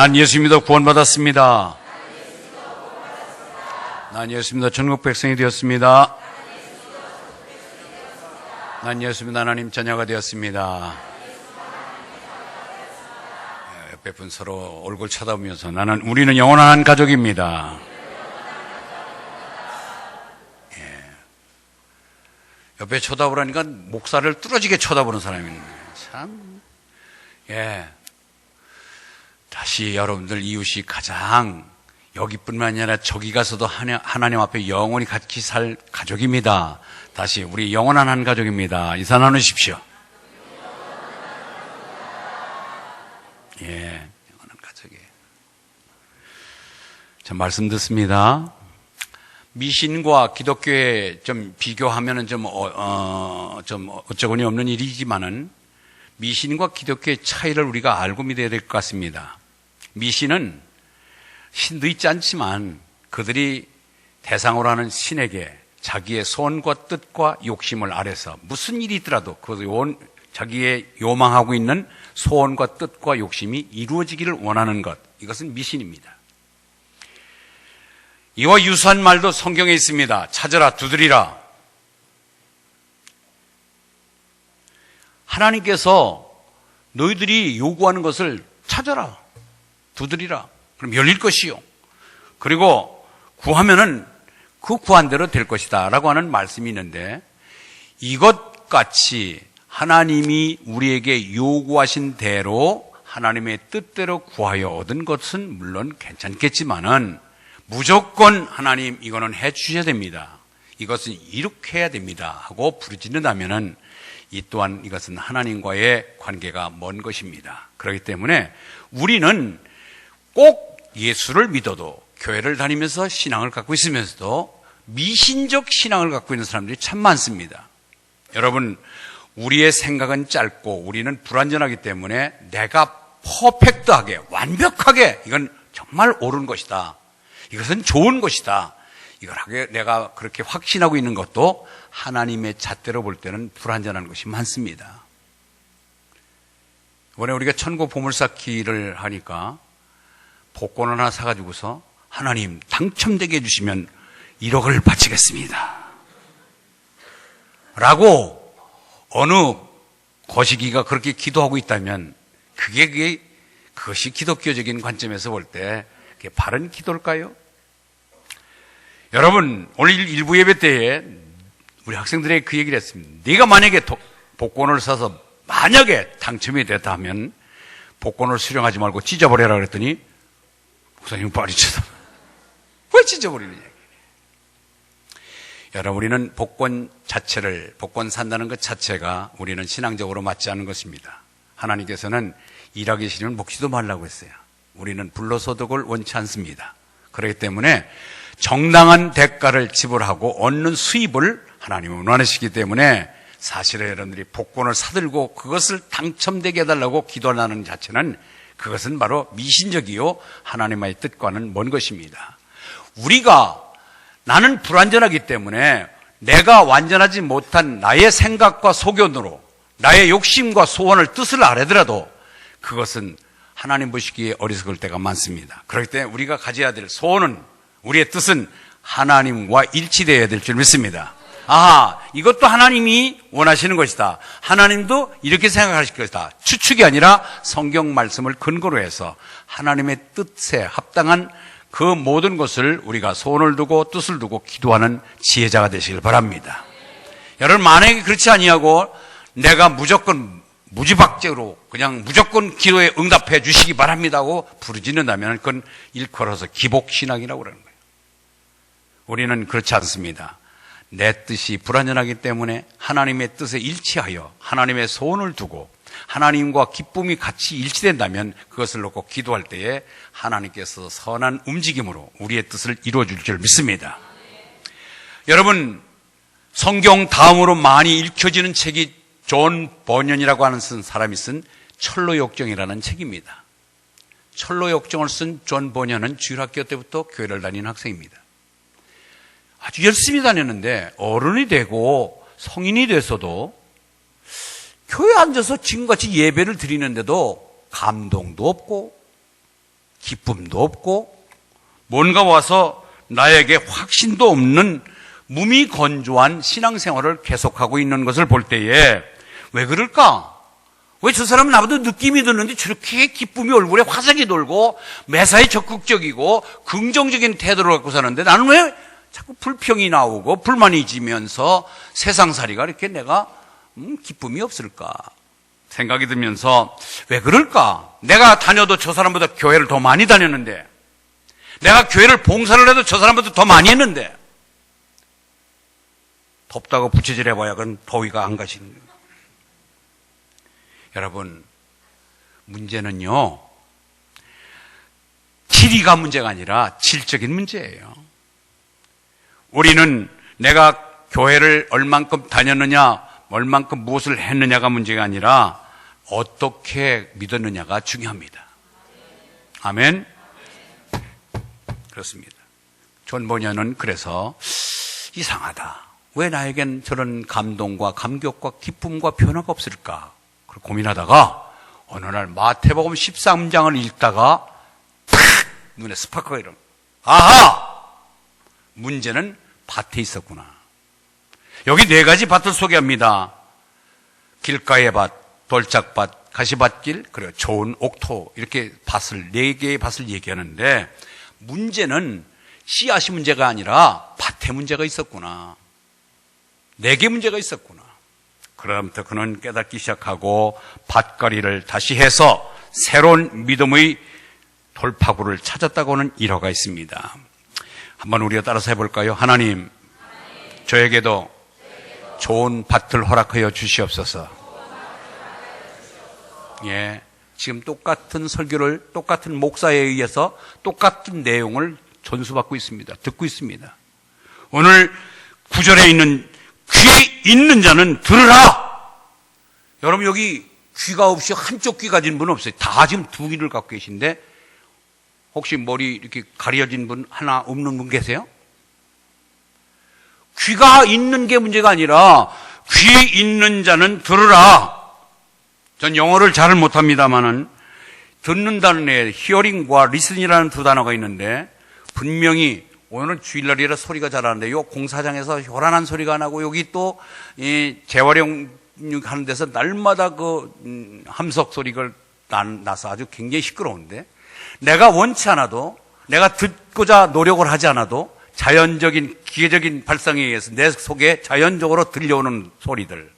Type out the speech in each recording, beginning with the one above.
난 예수 믿어 구원받았습니다. 난 예수 믿어 전국 백성이 되었습니다. 난 예수 믿어 하나님 자녀가 되었습니다. 옆에 분 서로 얼굴 쳐다보면서 우리는 영원한 가족입니다. 옆에 쳐다보라니까 목살을 뚫어지게 쳐다보는 사람이 있네. 참. 다시 여러분들 이웃이 가장 여기뿐만 아니라 저기 가서도 하나님 앞에 영원히 같이 살 가족입니다. 다시 우리 영원한 한 가족입니다. 인사 나누십시오. 영원한 가족이에요. 자, 말씀 듣습니다. 미신과 기독교에 좀 비교하면은 좀 어처구니 없는 일이지만은 미신과 기독교의 차이를 우리가 알고 믿어야 될 것 같습니다. 미신은 신도 있지 않지만 그들이 대상으로 하는 신에게 자기의 소원과 뜻과 욕심을 아래서 무슨 일이 있더라도 자기의 요망하고 있는 소원과 뜻과 욕심이 이루어지기를 원하는 것, 이것은 미신입니다. 이와 유사한 말도 성경에 있습니다. 찾으라, 두드리라. 하나님께서 너희들이 요구하는 것을 찾아라, 두드리라. 그럼 열릴 것이요. 그리고 구하면은 그 구한 대로 될 것이다 라고 하는 말씀이 있는데, 이것 같이 하나님이 우리에게 요구하신 대로 하나님의 뜻대로 구하여 얻은 것은 물론 괜찮겠지만은 무조건 하나님 이거는 해 주셔야 됩니다, 이것은 이렇게 해야 됩니다 하고 부르짖는다면은 이 또한 이것은 하나님과의 관계가 먼 것입니다. 그렇기 때문에 우리는 꼭 예수를 믿어도 교회를 다니면서 신앙을 갖고 있으면서도 미신적 신앙을 갖고 있는 사람들이 참 많습니다. 여러분, 우리의 생각은 짧고 우리는 불완전하기 때문에 내가 퍼펙트하게, 완벽하게 이건 정말 옳은 것이다, 이것은 좋은 것이다, 이걸 하게 내가 그렇게 확신하고 있는 것도 하나님의 잣대로 볼 때는 불완전한 것이 많습니다. 이번에 우리가 천국 보물찾기를 하니까 복권 하나 사가지고서 하나님 당첨되게 해주시면 1억을 바치겠습니다 라고 어느 거시기가 그렇게 기도하고 있다면 그것이 기독교적인 관점에서 볼 때 그게 바른 기도일까요? 여러분, 오늘 일부 예배 때에 우리 학생들에게 그 얘기를 했습니다. 네가 만약에 복권을 사서 만약에 당첨이 됐다 하면 복권을 수령하지 말고 찢어버려라 그랬더니 목사님 빨리 쳐다. 왜 찢어버리느냐. 여러분, 우리는 복권 산다는 것 자체가 우리는 신앙적으로 맞지 않은 것입니다. 하나님께서는 일하기 싫으면 먹지도 말라고 했어요. 우리는 불로소득을 원치 않습니다. 그렇기 때문에 정당한 대가를 지불하고 얻는 수입을 하나님은 원하시기 때문에 사실은 여러분들이 복권을 사들고 그것을 당첨되게 해달라고 기도하는 자체는 그것은 바로 미신적이요 하나님의 뜻과는 먼 것입니다. 나는 불완전하기 때문에 내가 완전하지 못한 나의 생각과 소견으로 나의 욕심과 소원을 뜻을 아뢰더라도 그것은 하나님 보시기에 어리석을 때가 많습니다. 그렇기 때문에 우리가 가져야 될 소원은, 우리의 뜻은 하나님과 일치되어야 될 줄 믿습니다. 이것도 하나님이 원하시는 것이다, 하나님도 이렇게 생각하실 것이다, 추측이 아니라 성경 말씀을 근거로 해서 하나님의 뜻에 합당한 그 모든 것을 우리가 소원을 두고 뜻을 두고 기도하는 지혜자가 되시길 바랍니다. 여러분, 만약에 그렇지 아니하고 내가 무지박적으로 그냥 무조건 기도에 응답해 주시기 바랍니다고 부르짖는다면 그건 일컬어서 기복신앙이라고 그러는 거예요. 우리는 그렇지 않습니다. 내 뜻이 불완전하기 때문에 하나님의 뜻에 일치하여 하나님의 소원을 두고 하나님과 기쁨이 같이 일치된다면 그것을 놓고 기도할 때에 하나님께서 선한 움직임으로 우리의 뜻을 이루어줄 줄 믿습니다. 여러분, 성경 다음으로 많이 읽혀지는 책이 존 버년이라고 하는 사람이 쓴 철로역정이라는 책입니다. 철로역정을 쓴 존 버년은 주일학교 때부터 교회를 다니는 학생입니다. 아주 열심히 다녔는데 어른이 되고 성인이 돼서도 교회에 앉아서 지금같이 예배를 드리는데도 감동도 없고 기쁨도 없고 뭔가 와서 나에게 확신도 없는 무미건조한 신앙생활을 계속하고 있는 것을 볼 때에 왜 그럴까? 왜 저 사람은 나보다 느낌이 드는데 저렇게 기쁨이 얼굴에 화색이 돌고 매사에 적극적이고 긍정적인 태도를 갖고 사는데 나는 왜 자꾸 불평이 나오고 불만이 지면서 세상살이가 이렇게 내가 기쁨이 없을까 생각이 들면서 왜 그럴까? 내가 다녀도 저 사람보다 교회를 더 많이 다녔는데, 내가 교회를 봉사를 해도 저 사람보다 더 많이 했는데, 덥다고 부채질 해봐야 그건 더위가 안 가시는 거예요. 여러분, 문제는요, 길이가 문제가 아니라 질적인 문제예요. 우리는 내가 교회를 얼만큼 다녔느냐, 얼만큼 무엇을 했느냐가 문제가 아니라 어떻게 믿었느냐가 중요합니다. 아멘? 그렇습니다. 존 보녀는 그래서 이상하다. 왜 나에겐 저런 감동과 감격과 기쁨과 변화가 없을까? 고민하다가 어느 날 마태복음 13장을 읽다가 탁! 눈에 스파크가 일어나. 아하! 문제는 밭에 있었구나. 여기 4가지 밭을 소개합니다. 길가의 밭, 돌짝밭, 가시밭길, 그리고 좋은 옥토, 이렇게 밭을, 4개의 밭을 얘기하는데, 문제는 씨앗이 문제가 아니라 밭에 문제가 있었구나. 4개 문제가 있었구나. 그럼부터 그는 깨닫기 시작하고 밭거리를 다시 해서 새로운 믿음의 돌파구를 찾았다고는 일화가 있습니다. 한번 우리가 따라서 해볼까요? 하나님, 저에게도 좋은 밭을 허락하여 주시옵소서. 예, 지금 똑같은 설교를 똑같은 목사에 의해서 똑같은 내용을 전수받고 있습니다. 듣고 있습니다. 오늘 9절에 있는 귀 있는 자는 들으라. 여러분 여기 귀가 없이 한쪽 귀 가진 분은 없어요. 다 지금 2귀를 갖고 계신데 혹시 머리 이렇게 가려진 분 하나 없는 분 계세요? 귀가 있는 게 문제가 아니라 귀 있는 자는 들으라. 전 영어를 잘 못합니다만은 듣는다는 애 히어링과 리슨이라는 2 단어가 있는데 분명히 오늘은 주일날이라 소리가 잘 안 돼요. 공사장에서 요란한 소리가 나고 여기 또 이 재활용 하는 데서 날마다 그 함석 소리가 나서 아주 굉장히 시끄러운데 내가 원치 않아도 내가 듣고자 노력을 하지 않아도 자연적인 기계적인 발상에 의해서 내 속에 자연적으로 들려오는 소리들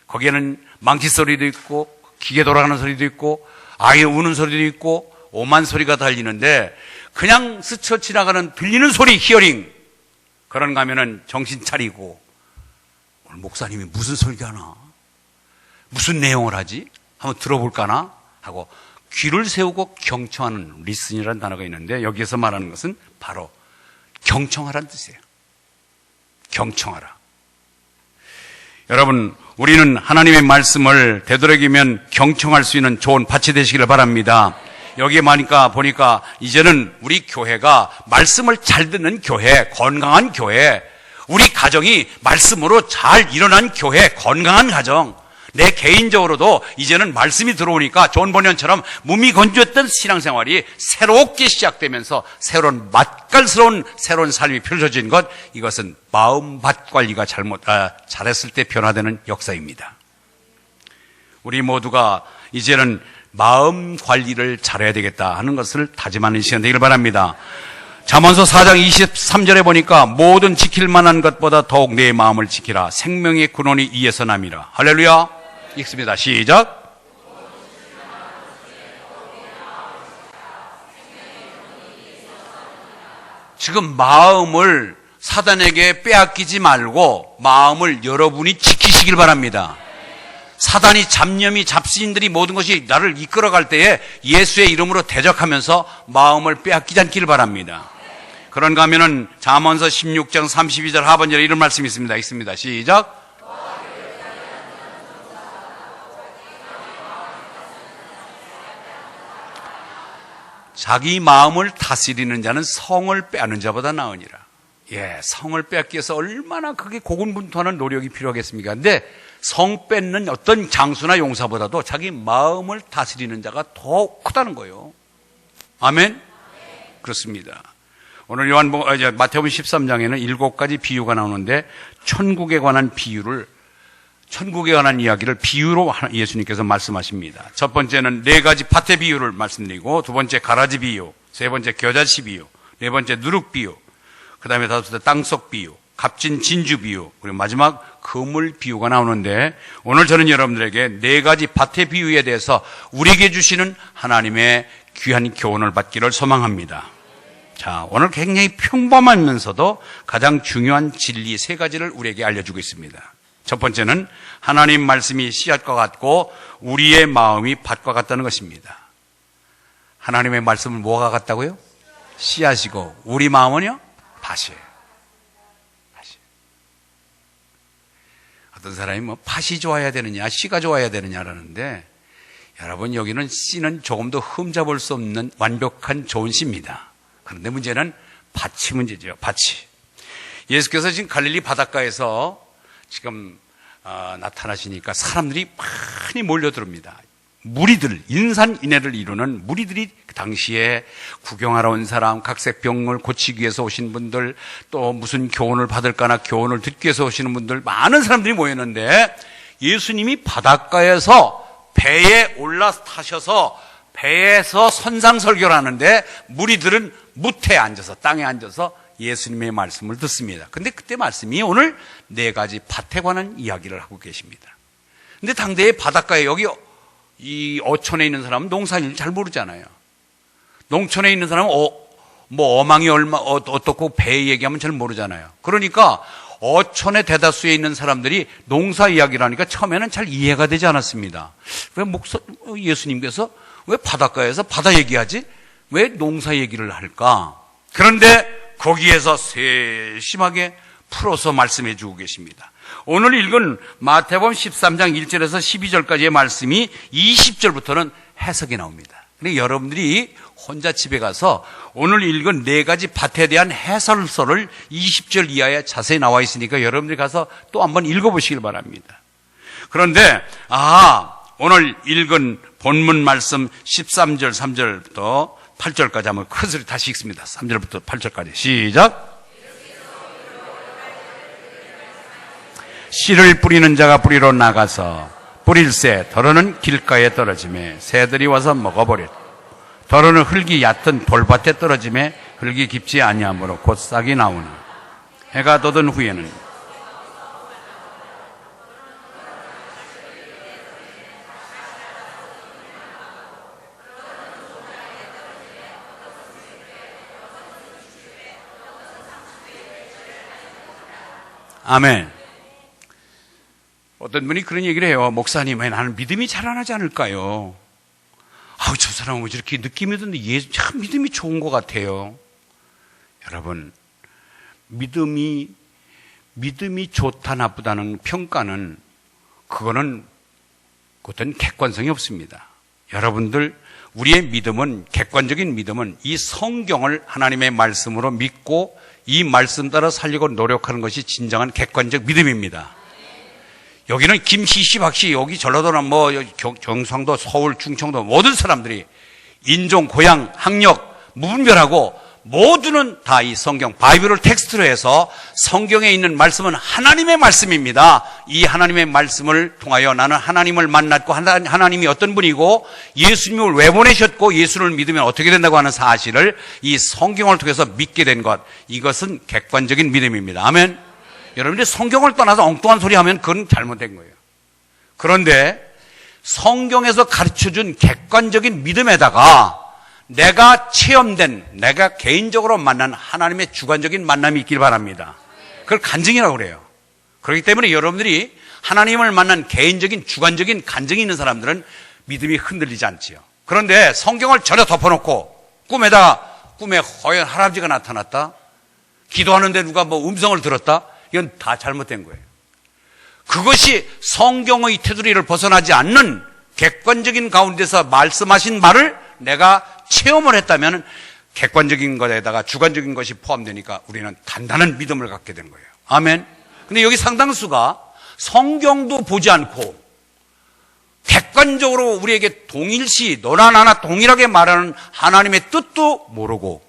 거기에는 망치 소리도 있고 기계 돌아가는 소리도 있고 아이 우는 소리도 있고 오만 소리가 달리는데 그냥 스쳐 지나가는 들리는 소리 히어링 그런가 하면은 정신 차리고 오늘 목사님이 무슨 설교하나 무슨 내용을 하지 한번 들어볼까나 하고 귀를 세우고 경청하는 리슨이라는 단어가 있는데 여기에서 말하는 것은 바로 경청하라는 뜻이에요. 경청하라. 여러분 우리는 하나님의 말씀을 되도록이면 경청할 수 있는 좋은 밭이 되시기를 바랍니다. 여기에 보니까 이제는 우리 교회가 말씀을 잘 듣는 교회, 건강한 교회, 우리 가정이 말씀으로 잘 일어난 교회, 건강한 가정, 내 개인적으로도 이제는 말씀이 들어오니까 존 보년처럼 몸이 건조했던 신앙생활이 새롭게 시작되면서 새로운 맛깔스러운 새로운 삶이 펼쳐진 것, 이것은 마음밭 관리가 잘했을 때 변화되는 역사입니다. 우리 모두가 이제는 마음 관리를 잘해야 되겠다 하는 것을 다짐하는 시간 되기를 바랍니다. 잠언서 4장 23절에 보니까 모든 지킬 만한 것보다 더욱 내 마음을 지키라. 생명의 근원이 이에서 남이라. 할렐루야. 읽습니다. 시작. 지금 마음을 사단에게 빼앗기지 말고 마음을 여러분이 지키시길 바랍니다. 사단이 잡념이 잡신들이 모든 것이 나를 이끌어갈 때에 예수의 이름으로 대적하면서 마음을 빼앗기지 않기를 바랍니다. 그런가 하면은 잠언서 16장 32절 하반절에 이런 말씀이 있습니다. 읽습니다. 시작. 자기 마음을 다스리는 자는 성을 빼앗는 자보다 나으니라. 예, 성을 빼앗기 위해서 얼마나 그게 고군분투하는 노력이 필요하겠습니까? 근데 성 뺏는 어떤 장수나 용사보다도 자기 마음을 다스리는 자가 더 크다는 거예요. 아멘? 그렇습니다. 오늘 마태복음 13장에는 7가지 비유가 나오는데 천국에 관한 이야기를 비유로 예수님께서 말씀하십니다. 첫 번째는 4가지 밭의 비유를 말씀드리고, 두 번째 가라지 비유, 세 번째 겨자씨 비유, 네 번째 누룩 비유, 그 다음에 다섯 번째 땅속 비유, 값진 진주 비유, 그리고 마지막 그물 비유가 나오는데, 오늘 저는 여러분들에게 4가지 밭의 비유에 대해서 우리에게 주시는 하나님의 귀한 교훈을 받기를 소망합니다. 자, 오늘 굉장히 평범하면서도 가장 중요한 진리 3가지를 우리에게 알려주고 있습니다. 첫 번째는 하나님 말씀이 씨앗과 같고 우리의 마음이 밭과 같다는 것입니다. 하나님의 말씀은 뭐가 같다고요? 씨앗이고 우리 마음은요? 밭이에요. 어떤 사람이 밭이 좋아야 되느냐, 씨가 좋아야 되느냐라는데, 여러분, 여기는 씨는 조금 더 흠잡을 수 없는 완벽한 좋은 씨입니다. 그런데 문제는 밭이 문제죠. 밭이. 예수께서 지금 갈릴리 바닷가에서 지금 나타나시니까 사람들이 많이 몰려들습니다. 무리들, 인산인해를 이루는 무리들이 그 당시에 구경하러 온 사람, 각색 병을 고치기 위해서 오신 분들, 또 무슨 교훈을 받을까나 교훈을 듣기 위해서 오시는 분들, 많은 사람들이 모였는데, 예수님이 바닷가에서 배에 올라타셔서 배에서 선상설교를 하는데, 무리들은 무태에 앉아서, 땅에 앉아서 예수님의 말씀을 듣습니다. 근데 그때 말씀이 오늘 4가지 밭에 관한 이야기를 하고 계십니다. 근데 당대의 바닷가에, 여기 이 어촌에 있는 사람은 농사일을 잘 모르잖아요. 농촌에 있는 사람은 어망이 어떻고 배 얘기하면 잘 모르잖아요. 그러니까 어촌의 대다수에 있는 사람들이 농사 이야기를 하니까 처음에는 잘 이해가 되지 않았습니다. 왜 예수님께서 왜 바닷가에서 바다 얘기하지? 왜 농사 얘기를 할까? 그런데 거기에서 세심하게 풀어서 말씀해 주고 계십니다. 오늘 읽은 마태복음 13장 1절에서 12절까지의 말씀이 20절부터는 해석이 나옵니다. 그러니까 여러분들이 혼자 집에 가서 오늘 읽은 4가지 밭에 대한 해설서를 20절 이하에 자세히 나와 있으니까 여러분들이 가서 또 한번 읽어보시길 바랍니다. 그런데 오늘 읽은 본문 말씀 13절 3절부터 8절까지 한번 큰 소리 다시 읽습니다. 3절부터 8절까지 시작. 씨를 뿌리는 자가 뿌리로 나가서 뿌릴새 더러는 길가에 떨어지매 새들이 와서 먹어버렸. 더러는 흙이 얕은 돌밭에 떨어지매 흙이 깊지 아니하므로 곧 싹이 나오나 해가 돋은 후에는 아멘. 어떤 분이 그런 얘기를 해요. 목사님, 나는 믿음이 자라나지 않을까요? 저 사람은 왜 저렇게 느낌이 드는데 참 믿음이 좋은 것 같아요. 여러분, 믿음이 좋다 나쁘다는 평가는 그것은 객관성이 없습니다. 여러분들, 우리의 믿음은, 객관적인 믿음은 이 성경을 하나님의 말씀으로 믿고 이 말씀 따라 살려고 노력하는 것이 진정한 객관적 믿음입니다. 여기는 김씨, 박씨, 여기 전라도나 경상도, 서울, 충청도 모든 사람들이 인종, 고향, 학력 무분별하고 모두는 다 이 성경, 바이블을 텍스트로 해서 성경에 있는 말씀은 하나님의 말씀입니다. 이 하나님의 말씀을 통하여 나는 하나님을 만났고 하나님이 어떤 분이고 예수님을 왜 보내셨고 예수를 믿으면 어떻게 된다고 하는 사실을 이 성경을 통해서 믿게 된 것, 이것은 객관적인 믿음입니다. 아멘. 여러분들이 성경을 떠나서 엉뚱한 소리 하면 그건 잘못된 거예요. 그런데 성경에서 가르쳐준 객관적인 믿음에다가 내가 체험된, 내가 개인적으로 만난 하나님의 주관적인 만남이 있길 바랍니다. 그걸 간증이라고 그래요. 그렇기 때문에 여러분들이 하나님을 만난 개인적인, 주관적인 간증이 있는 사람들은 믿음이 흔들리지 않지요. 그런데 성경을 전혀 덮어놓고 꿈에 허연 할아버지가 나타났다, 기도하는데 누가 음성을 들었다, 이건 다 잘못된 거예요. 그것이 성경의 테두리를 벗어나지 않는 객관적인 가운데서 말씀하신 말을 내가 체험을 했다면 객관적인 것에다가 주관적인 것이 포함되니까 우리는 단단한 믿음을 갖게 되는 거예요. 아멘. 근데 여기 상당수가 성경도 보지 않고 객관적으로 우리에게 동일시 너나 나나 동일하게 말하는 하나님의 뜻도 모르고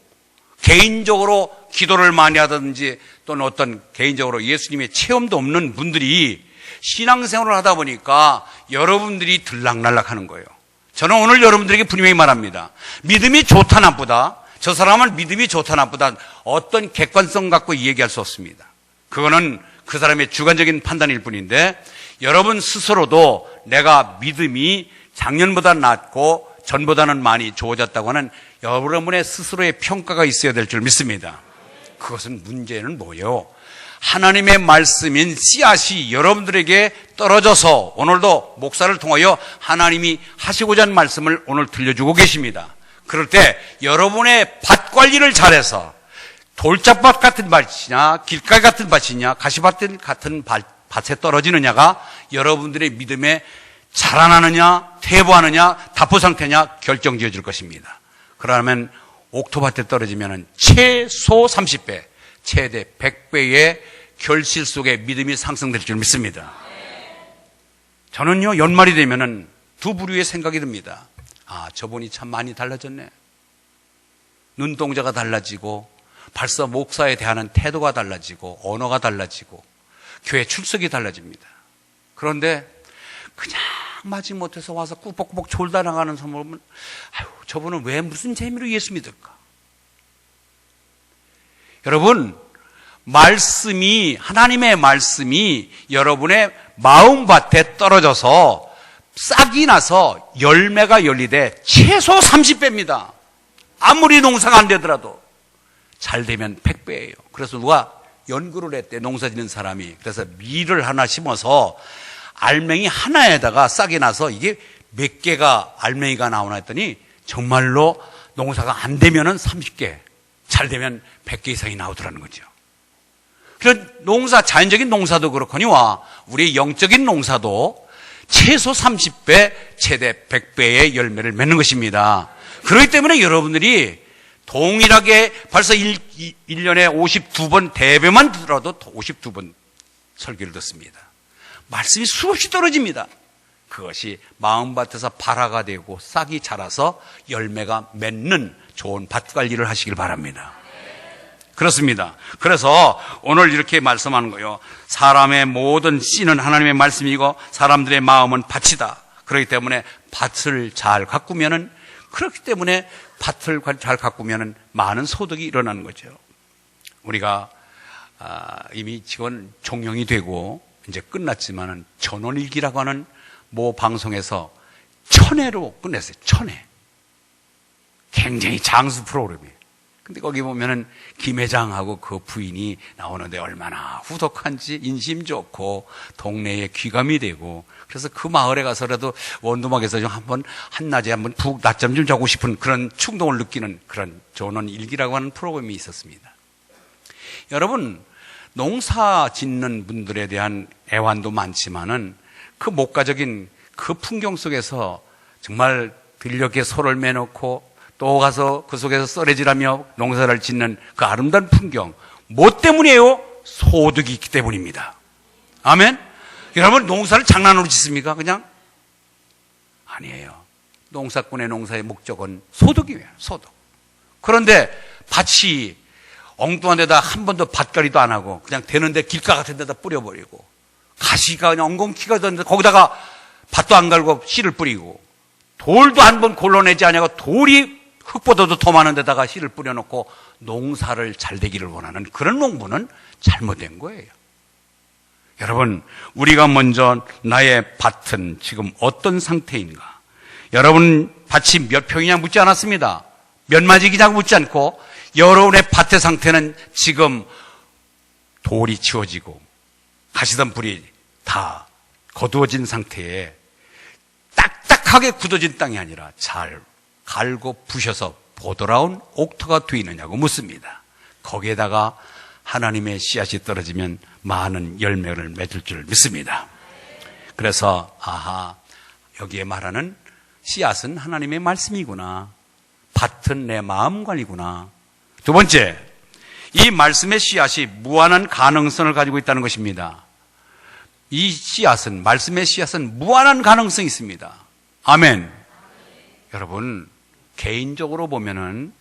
개인적으로 기도를 많이 하든지 또는 어떤 개인적으로 예수님의 체험도 없는 분들이 신앙생활을 하다 보니까 여러분들이 들락날락하는 거예요. 저는 오늘 여러분들에게 분명히 말합니다. 믿음이 좋다 나쁘다, 저 사람은 믿음이 좋다 나쁘다 어떤 객관성 갖고 얘기할 수 없습니다. 그거는 그 사람의 주관적인 판단일 뿐인데 여러분 스스로도 내가 믿음이 작년보다 낫고 전보다는 많이 좋아졌다고 하는 여러분의 스스로의 평가가 있어야 될 줄 믿습니다. 그것은 문제는 뭐예요? 하나님의 말씀인 씨앗이 여러분들에게 떨어져서 오늘도 목사를 통하여 하나님이 하시고자 하는 말씀을 오늘 들려주고 계십니다. 그럴 때 여러분의 밭 관리를 잘해서 돌짝밭 같은 밭이냐 길가에 같은 밭이냐 가시밭 같은 밭에 떨어지느냐가 여러분들의 믿음에 자라나느냐 퇴보하느냐 답보 상태냐 결정지어질 것입니다. 그러면 옥토밭에 떨어지면 최소 30배 최대 100배의 결실 속에 믿음이 상승될 줄 믿습니다. 저는요 연말이 되면은 두 부류의 생각이 듭니다. 아, 저분이 참 많이 달라졌네. 눈동자가 달라지고 벌써 목사에 대한 태도가 달라지고 언어가 달라지고 교회 출석이 달라집니다. 그런데 그냥 마지못해서 와서 꾸벅꾸벅 졸다 나가는 사람 보면 아유, 저분은 왜 무슨 재미로 예수 믿을까? 여러분, 말씀이 하나님의 말씀이 여러분의 마음밭에 떨어져서 싹이 나서 열매가 열리되 최소 30배입니다. 아무리 농사가 안 되더라도 잘 되면 100배예요. 그래서 누가 연구를 했대, 농사 짓는 사람이. 그래서 밀을 하나 심어서 알맹이 하나에다가 싹이 나서 이게 몇 개가 알맹이가 나오나 했더니 정말로 농사가 안 되면은 30개, 잘 되면 100개 이상이 나오더라는 거죠. 그런 농사, 자연적인 농사도 그렇거니와 우리 영적인 농사도 최소 30배, 최대 100배의 열매를 맺는 것입니다. 그렇기 때문에 여러분들이 동일하게 벌써 1년에 52번 대배만 들어도 52번 설교를 듣습니다. 말씀이 수없이 떨어집니다. 그것이 마음밭에서 발화가 되고 싹이 자라서 열매가 맺는 좋은 밭 관리를 하시길 바랍니다. 그렇습니다. 그래서 오늘 이렇게 말씀하는 거예요. 사람의 모든 씨는 하나님의 말씀이고 사람들의 마음은 밭이다. 그렇기 때문에 밭을 잘 가꾸면은, 그렇기 때문에 밭을 잘 가꾸면은 많은 소득이 일어나는 거죠. 우리가 이미 지금 종영이 되고 이제 끝났지만은 전원일기라고 하는 모 방송에서 1000회로 끝냈어요. 1000회. 굉장히 장수 프로그램이에요. 근데 거기 보면은 김 회장하고 그 부인이 나오는데 얼마나 후덕한지 인심 좋고 동네에 귀감이 되고, 그래서 그 마을에 가서라도 원두막에서 좀 한번 한낮에 한번 푹 낮잠 좀 자고 싶은 그런 충동을 느끼는 그런 전원일기라고 하는 프로그램이 있었습니다. 여러분, 농사 짓는 분들에 대한 애환도 많지만은 그 목가적인 그 풍경 속에서 정말 들녘에 소를 매놓고 또 가서 그 속에서 썰매질하며 농사를 짓는 그 아름다운 풍경, 뭐 때문이에요? 소득이 있기 때문입니다. 아멘? 여러분, 농사를 장난으로 짓습니까? 그냥? 아니에요. 농사꾼의 농사의 목적은 소득이에요. 소득. 그런데 밭이 엉뚱한 데다 한 번도 밭갈이도 안 하고 그냥 되는데 길가 같은 데다 뿌려버리고, 가시가 그냥 엉겅퀴가 되는데 거기다가 밭도 안 갈고 씨를 뿌리고, 돌도 한 번 골라내지 않냐고 돌이 흙보다도 더 많은 데다가 씨를 뿌려놓고 농사를 잘 되기를 원하는 그런 농부는 잘못된 거예요. 여러분, 우리가 먼저 나의 밭은 지금 어떤 상태인가? 여러분 밭이 몇 평이냐 묻지 않았습니다. 몇 마지기냐고 묻지 않고 여러분의 밭의 상태는 지금 돌이 치워지고 가시던 불이 다 거두어진 상태에 딱딱하게 굳어진 땅이 아니라 잘 갈고 부셔서 보드라운 옥토가 되느냐고 묻습니다. 거기에다가 하나님의 씨앗이 떨어지면 많은 열매를 맺을 줄 믿습니다. 그래서 여기에 말하는 씨앗은 하나님의 말씀이구나, 밭은 내 마음관이구나. 두 번째, 이 말씀의 씨앗이 무한한 가능성을 가지고 있다는 것입니다. 이 씨앗은, 말씀의 씨앗은 무한한 가능성이 있습니다. 아멘. 여러분, 개인적으로 보면은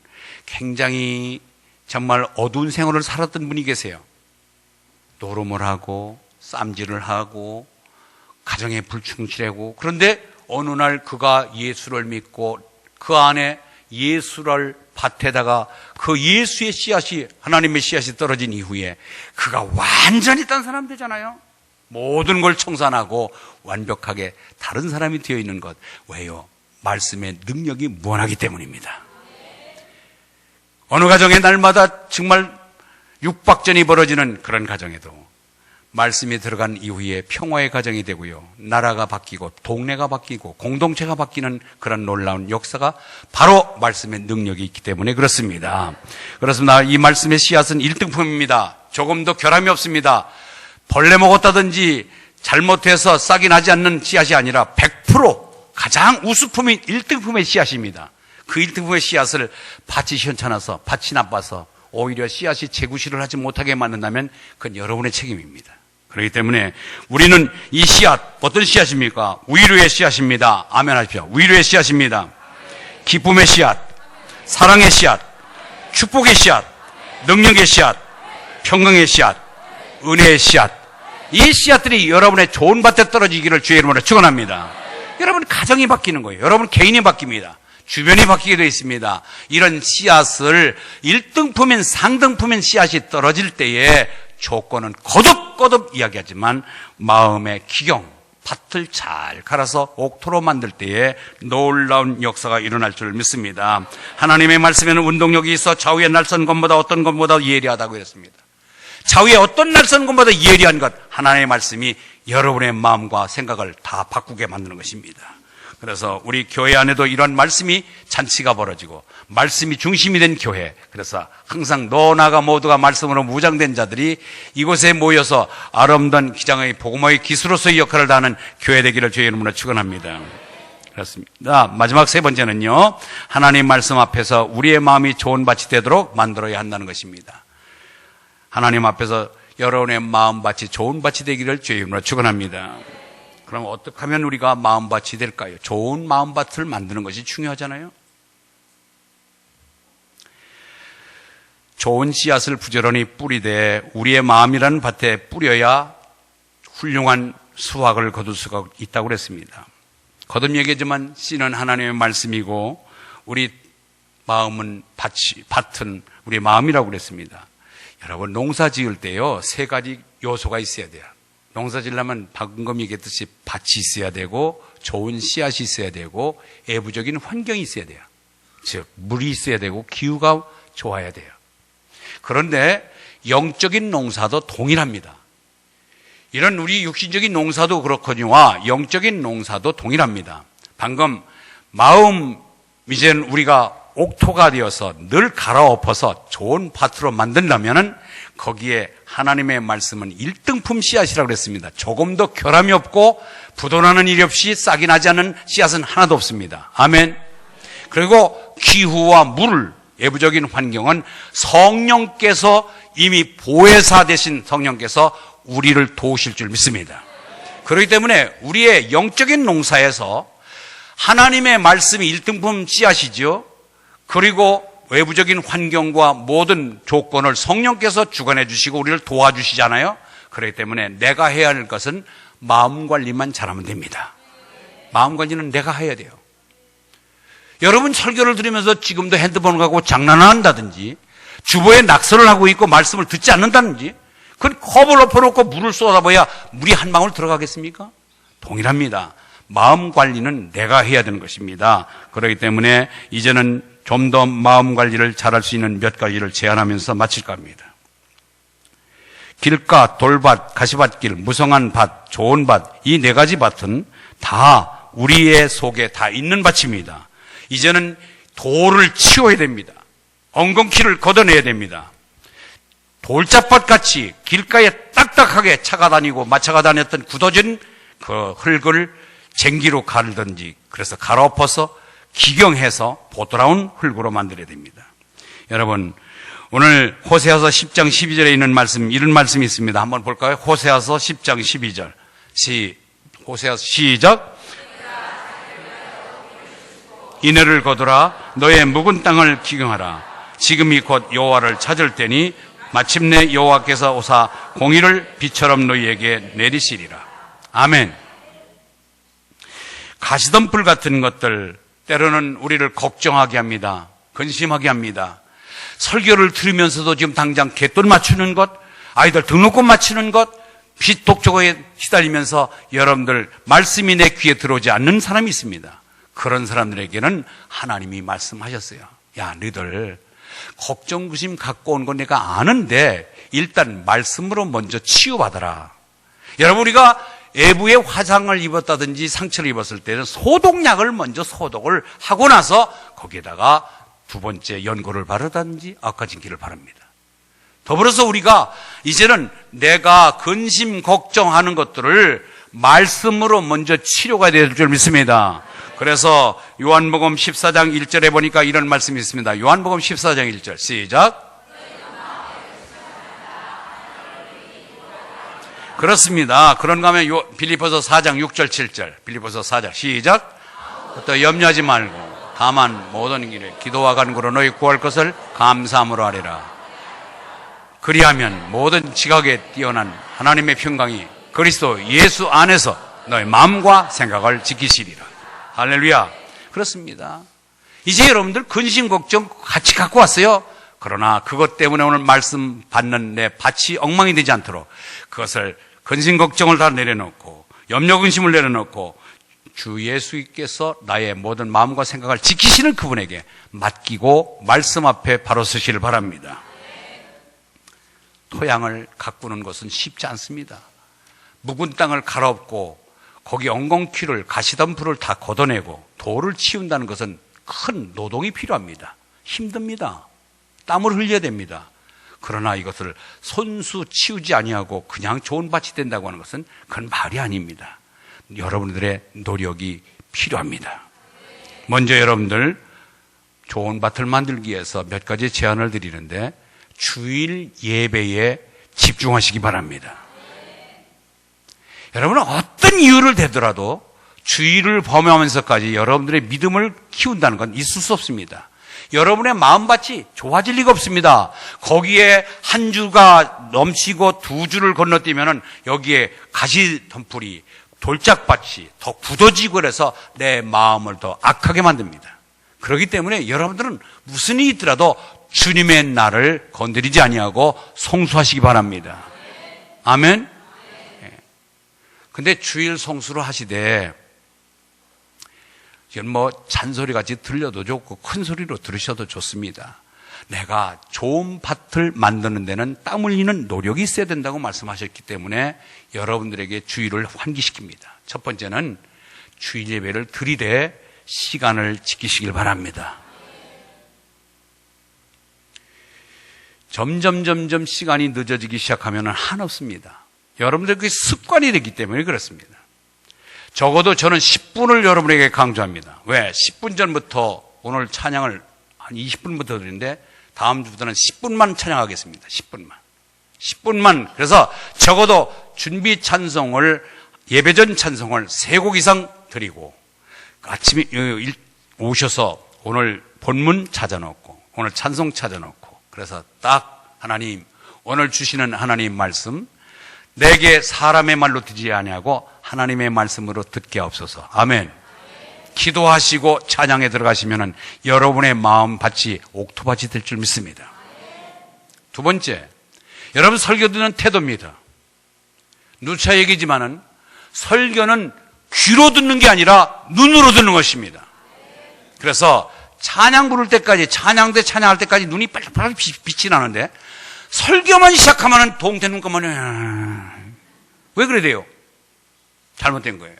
굉장히 정말 어두운 생활을 살았던 분이 계세요. 노름을 하고 쌈질을 하고 가정에 불충실하고, 그런데 어느 날 그가 예수를 믿고 그 안에 예수를 밭에다가 그 예수의 씨앗이, 하나님의 씨앗이 떨어진 이후에 그가 완전히 딴 사람 되잖아요. 모든 걸 청산하고 완벽하게 다른 사람이 되어 있는 것. 왜요? 말씀의 능력이 무한하기 때문입니다. 어느 가정에 날마다 정말 육박전이 벌어지는 그런 가정에도 말씀이 들어간 이후에 평화의 가정이 되고요, 나라가 바뀌고 동네가 바뀌고 공동체가 바뀌는 그런 놀라운 역사가 바로 말씀의 능력이 있기 때문에 그렇습니다. 그렇습니다. 이 말씀의 씨앗은 1등품입니다. 조금도 결함이 없습니다. 벌레 먹었다든지 잘못해서 싹이 나지 않는 씨앗이 아니라 100% 가장 우수품인 1등품의 씨앗입니다. 그 1등품의 씨앗을 밭이 시원찮아서, 밭이 나빠서 오히려 씨앗이 재구실을 하지 못하게 만든다면 그건 여러분의 책임입니다. 그렇기 때문에 우리는 이 씨앗, 어떤 씨앗입니까? 위로의 씨앗입니다. 아멘 하십시오. 위로의 씨앗입니다. 기쁨의 씨앗, 사랑의 씨앗, 축복의 씨앗, 능력의 씨앗, 평강의 씨앗, 은혜의 씨앗. 이 씨앗들이 여러분의 좋은 밭에 떨어지기를 주의 이름으로 축원합니다. 여러분 가정이 바뀌는 거예요. 여러분 개인이 바뀝니다. 주변이 바뀌게 되어 있습니다. 이런 씨앗을 1등품인 상등품인 씨앗이 떨어질 때에 조건은 거듭거듭 이야기하지만 마음의 기경, 밭을 잘 갈아서 옥토로 만들 때에 놀라운 역사가 일어날 줄 믿습니다. 하나님의 말씀에는 운동력이 있어 좌우의 날선 것보다 어떤 것보다 예리하다고 했습니다. 좌우의 어떤 날선 것보다 예리한 것, 하나님의 말씀이 여러분의 마음과 생각을 다 바꾸게 만드는 것입니다. 그래서 우리 교회 안에도 이런 말씀이 잔치가 벌어지고 말씀이 중심이 된 교회, 그래서 항상 너나가 모두가 말씀으로 무장된 자들이 이곳에 모여서 아름다운 기장의 복음의 기수로서의 역할을 다하는 교회 되기를 주의 이름으로 축원합니다. 그렇습니다. 마지막 세 번째는요, 하나님 말씀 앞에서 우리의 마음이 좋은 밭이 되도록 만들어야 한다는 것입니다. 하나님 앞에서 여러분의 마음밭이 좋은 밭이 되기를 주의 이름으로 축원합니다. 그럼 어떻게 하면 우리가 마음밭이 될까요? 좋은 마음밭을 만드는 것이 중요하잖아요. 좋은 씨앗을 부지런히 뿌리되 우리의 마음이라는 밭에 뿌려야 훌륭한 수확을 거둘 수가 있다고 그랬습니다. 거듭 얘기하지만 씨는 하나님의 말씀이고 우리 마음은 밭은 우리 마음이라고 그랬습니다. 여러분, 농사 지을 때요, 세 가지 요소가 있어야 돼요. 농사 지으려면 방금 얘기했듯이 밭이 있어야 되고 좋은 씨앗이 있어야 되고 애부적인 환경이 있어야 돼요. 즉 물이 있어야 되고 기후가 좋아야 돼요. 그런데 영적인 농사도 동일합니다. 이런 우리 육신적인 농사도 그렇거니와 영적인 농사도 동일합니다. 방금 마음, 이제는 우리가 옥토가 되어서 늘 갈아엎어서 좋은 밭으로 만든다면은 거기에 하나님의 말씀은 1등품 씨앗이라고 그랬습니다. 조금도 결함이 없고 부도나는 일이 없이 싹이 나지 않는 씨앗은 하나도 없습니다. 아멘. 그리고 기후와 물, 외부적인 환경은 성령께서 이미 보혜사 되신 성령께서 우리를 도우실 줄 믿습니다. 그렇기 때문에 우리의 영적인 농사에서 하나님의 말씀이 1등품 씨앗이죠. 그리고 외부적인 환경과 모든 조건을 성령께서 주관해 주시고 우리를 도와주시잖아요. 그렇기 때문에 내가 해야 할 것은 마음 관리만 잘하면 됩니다. 마음 관리는 내가 해야 돼요. 여러분 설교를 들으면서 지금도 핸드폰을 갖고 장난을 한다든지 주보에 낙서를 하고 있고 말씀을 듣지 않는다든지 그건 컵을 엎어놓고 물을 쏟아봐야 물이 한 방울 들어가겠습니까? 동일합니다. 마음 관리는 내가 해야 되는 것입니다. 그렇기 때문에 이제는 좀 더 마음 관리를 잘할 수 있는 몇 가지를 제안하면서 마칠까 합니다. 길가, 돌밭, 가시밭길, 무성한 밭, 좋은 밭, 이 네 가지 밭은 다 우리의 속에 다 있는 밭입니다. 이제는 돌을 치워야 됩니다. 엉겅퀴를 걷어내야 됩니다. 돌짝밭 같이 길가에 딱딱하게 차가 다니고 마차가 다녔던 굳어진 그 흙을 쟁기로 갈든지 그래서 갈아엎어서 기경해서 보드라운 흙으로 만들어야 됩니다. 여러분, 오늘 호세아서 10장 12절에 있는 말씀, 이런 말씀이 있습니다. 한번 볼까요? 호세아서 10장 12절. 호세아 시작. 이내를 거두라. 너의 묵은 땅을 기경하라. 지금이 곧 여호와를 찾을 때니 마침내 여호와께서 오사 공의를 비처럼 너희에게 내리시리라. 아멘. 가시덤불 같은 것들 때로는 우리를 걱정하게 합니다. 근심하게 합니다. 설교를 들으면서도 지금 당장 갯돈 맞추는 것, 아이들 등록금 맞추는 것, 빚 독촉에 시달리면서 여러분들 말씀이 내 귀에 들어오지 않는 사람이 있습니다. 그런 사람들에게는 하나님이 말씀하셨어요. 야, 너희들 걱정, 근심 갖고 온 건 내가 아는데 일단 말씀으로 먼저 치유받아라. 여러분, 우리가 애부에 화상을 입었다든지 상처를 입었을 때는 소독약을 먼저 소독을 하고 나서 거기에다가 두 번째 연고를 바르든지 아까진기를 바릅니다. 더불어서 우리가 이제는 내가 근심 걱정하는 것들을 말씀으로 먼저 치료가 될 줄 믿습니다. 그래서 요한복음 14장 1절에 보니까 이런 말씀이 있습니다. 요한복음 14장 1절 시작. 그렇습니다. 그런가 하면 빌립보서 4장 6절 7절 빌립보서 4장 시작. 또 염려하지 말고 다만 모든 길에 기도와 간구로 너희 구할 것을 감사함으로 하리라. 그리하면 모든 지각에 뛰어난 하나님의 평강이 그리스도 예수 안에서 너희 마음과 생각을 지키시리라. 할렐루야. 그렇습니다. 이제 여러분들 근심 걱정 같이 갖고 왔어요. 그러나 그것 때문에 오늘 말씀 받는 내 밭이 엉망이 되지 않도록 그것을 근심 걱정을 다 내려놓고 염려 근심을 내려놓고 주 예수께서 나의 모든 마음과 생각을 지키시는 그분에게 맡기고 말씀 앞에 바로 서시길 바랍니다. 토양을 가꾸는 것은 쉽지 않습니다. 묵은 땅을 갈아엎고 거기 엉겅퀴를 가시덤불을 다 걷어내고 돌을 치운다는 것은 큰 노동이 필요합니다. 힘듭니다. 땀을 흘려야 됩니다. 그러나 이것을 손수 치우지 아니하고 그냥 좋은 밭이 된다고 하는 것은 그건 말이 아닙니다. 여러분들의 노력이 필요합니다. 먼저 여러분들 좋은 밭을 만들기 위해서 몇 가지 제안을 드리는데 주일 예배에 집중하시기 바랍니다. 여러분은 어떤 이유를 대더라도 주일을 범하면서까지 여러분들의 믿음을 키운다는 건 있을 수 없습니다. 여러분의 마음밭이 좋아질 리가 없습니다. 거기에 한 주가 넘치고 두 주를 건너뛰면은 여기에 가시덤불이 돌짝밭이 더 굳어지고 그래서 내 마음을 더 악하게 만듭니다. 그렇기 때문에 여러분들은 무슨 일이 있더라도 주님의 날을 건드리지 아니하고 송수하시기 바랍니다. 아멘. 근데 주일 송수를 하시되 이건 뭐 잔소리같이 들려도 좋고 큰 소리로 들으셔도 좋습니다. 내가 좋은 밭을 만드는 데는 땀 흘리는 노력이 있어야 된다고 말씀하셨기 때문에 여러분들에게 주일을 환기시킵니다. 첫 번째는 주일 예배를 드리되 시간을 지키시길 바랍니다. 점점 시간이 늦어지기 시작하면 한없습니다. 여러분들 그게 습관이 되기 때문에 그렇습니다. 적어도 저는 10분을 여러분에게 강조합니다. 왜? 10분 전부터 오늘 찬양을 한 20분부터 드리는데 다음 주부터는 10분만 찬양하겠습니다. 10분만. 그래서 적어도 준비 찬송을 예배전 찬송을 3곡 이상 드리고 아침에 오셔서 오늘 본문 찾아놓고 오늘 찬송 찾아놓고 그래서 딱 하나님 오늘 주시는 하나님 말씀 내게 사람의 말로 듣지 아니하고 하나님의 말씀으로 듣게 하옵소서. 아멘. 기도하시고 찬양에 들어가시면 여러분의 마음밭이 옥토밭이 될 줄 믿습니다. 두 번째, 여러분 설교 듣는 태도입니다. 누차 얘기지만은 설교는 귀로 듣는 게 아니라 눈으로 듣는 것입니다. 그래서 찬양 부를 때까지 찬양대 찬양할 때까지 눈이 빨리 빛이 나는데 설교만 시작하면은 동태 눈감만 왜 그래 돼요? 잘못된 거예요.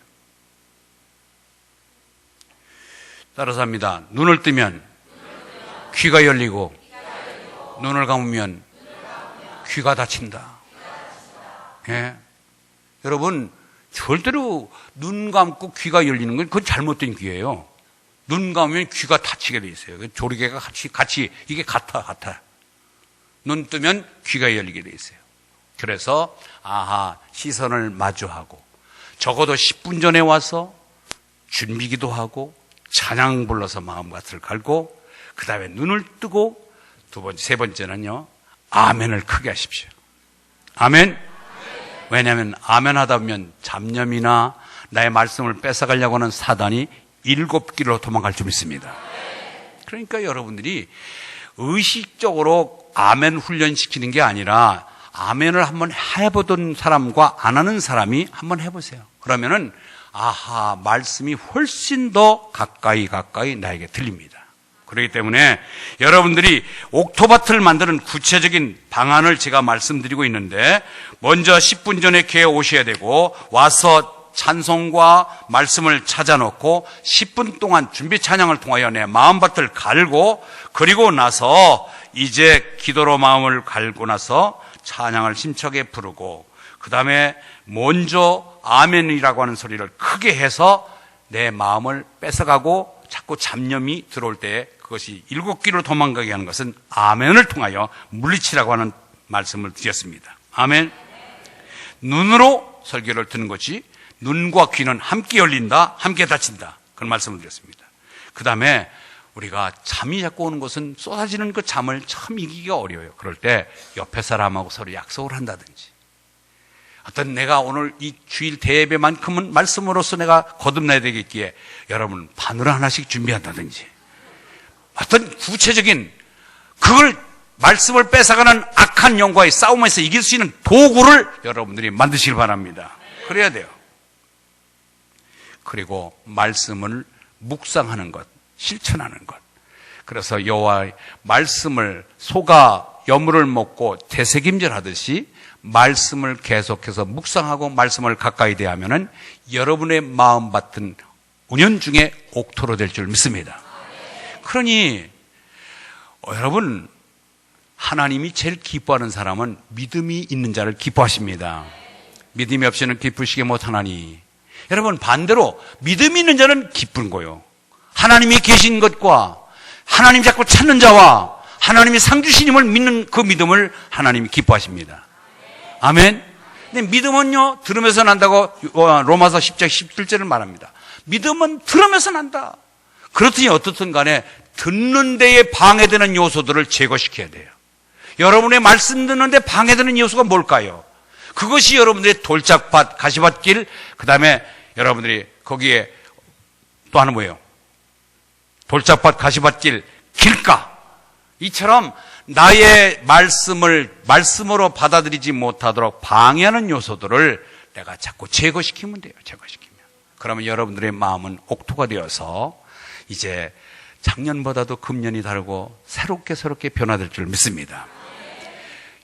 따라서 합니다. 눈을 뜨면 귀가 열리고 눈을 감으면 귀가 닫힌다. 예. 여러분 절대로 눈 감고 귀가 열리는 건 그건 잘못된 귀예요. 눈 감으면 귀가 닫히게 돼 있어요. 조리개가 같이 이게 같아. 눈 뜨면 귀가 열리게 돼 있어요. 그래서 시선을 마주하고 적어도 10분 전에 와서 준비기도 하고 찬양 불러서 마음밭을 갈고 그 다음에 눈을 뜨고 두 번째, 세 번째는요, 아멘을 크게 하십시오. 아멘. 왜냐하면 아멘 하다 보면 잡념이나 나의 말씀을 뺏어가려고 하는 사단이 7길로 도망갈 줄 믿습니다. 그러니까 여러분들이 의식적으로 아멘 훈련시키는 게 아니라 아멘을 한번 해보던 사람과 안 하는 사람이 한번 해보세요. 그러면은 아하, 말씀이 훨씬 더 가까이 나에게 들립니다. 그렇기 때문에 여러분들이 옥토밭을 만드는 구체적인 방안을 제가 말씀드리고 있는데, 먼저 10분 전에 교회에 오셔야 되고 와서 찬송과 말씀을 찾아놓고 10분 동안 준비 찬양을 통하여 내 마음밭을 갈고, 그리고 나서 이제 기도로 마음을 갈고 나서 찬양을 힘차게 부르고, 그 다음에 먼저 아멘이라고 하는 소리를 크게 해서 내 마음을 뺏어가고 자꾸 잡념이 들어올 때 그것이 7길로 도망가게 하는 것은 아멘을 통하여 물리치라고 하는 말씀을 드렸습니다. 아멘. 눈으로 설교를 듣는 것이 눈과 귀는 함께 열린다, 함께 닫힌다, 그런 말씀을 드렸습니다. 그 다음에 우리가 잠이 자꾸 오는 것은 쏟아지는 그 잠을 참 이기기가 어려워요. 그럴 때 옆에 사람하고 서로 약속을 한다든지, 어떤 내가 오늘 이 주일 대예배만큼은 말씀으로서 내가 거듭나야 되겠기에 여러분 바늘 하나씩 준비한다든지, 어떤 구체적인 그걸 말씀을 뺏어가는 악한 영과의 싸움에서 이길 수 있는 도구를 여러분들이 만드시길 바랍니다. 그래야 돼요. 그리고 말씀을 묵상하는 것, 실천하는 것. 그래서 여호와의 말씀을 소가 여물을 먹고 되새김질 하듯이 말씀을 계속해서 묵상하고 말씀을 가까이 대하면은 여러분의 마음밭은 운연중에 옥토로 될 줄 믿습니다. 그러니 여러분, 하나님이 제일 기뻐하는 사람은 믿음이 있는 자를 기뻐하십니다. 믿음이 없이는 기쁘시게 못하나니. 여러분, 반대로 믿음이 있는 자는 기쁜 거예요. 하나님이 계신 것과 하나님 자꾸 찾는 자와 하나님이 상 주시님을 믿는 그 믿음을 하나님이 기뻐하십니다. 아멘. 근데 믿음은요, 들으면서 난다고 로마서 10장 17절을 말합니다. 믿음은 들으면서 난다. 그렇더니 어떻든 간에 듣는 데에 방해되는 요소들을 제거시켜야 돼요. 여러분의 말씀 듣는 데 방해되는 요소가 뭘까요? 그것이 여러분들의 돌짝밭, 가시밭길, 그 다음에 여러분들이 거기에 또 하나 뭐예요? 돌짝밭, 가시밭길, 길가. 이처럼 나의 말씀을 말씀으로 받아들이지 못하도록 방해하는 요소들을 내가 자꾸 제거시키면 돼요. 제거시키면. 그러면 여러분들의 마음은 옥토가 되어서 이제 작년보다도 금년이 다르고 새롭게 변화될 줄 믿습니다.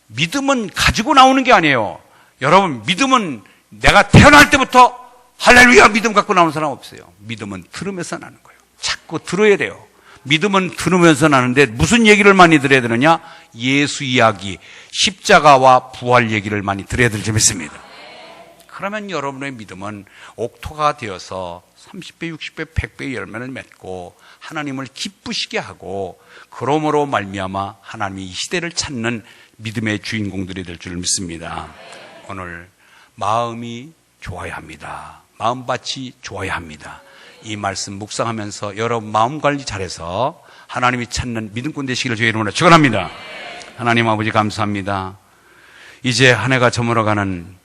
믿음은 가지고 나오는 게 아니에요. 여러분, 믿음은 내가 태어날 때부터 할렐루야 믿음 갖고 나오는 사람 없어요. 믿음은 들으면서 나는 거예요. 자꾸 들어야 돼요. 믿음은 들으면서 나는데 무슨 얘기를 많이 들어야 되느냐? 예수 이야기, 십자가와 부활 얘기를 많이 들어야 될 줄 믿습니다. 그러면 여러분의 믿음은 옥토가 되어서 30배, 60배, 100배의 열매를 맺고 하나님을 기쁘시게 하고, 그러므로 말미암아 하나님이 이 시대를 찾는 믿음의 주인공들이 될 줄 믿습니다. 오늘 마음이 좋아야 합니다. 마음밭이 좋아야 합니다. 이 말씀 묵상하면서 여러분 마음 관리 잘해서 하나님이 찾는 믿음꾼 되시기를 주의 이름으로 축원합니다. 하나님 아버지 감사합니다. 이제 한 해가 저물어가는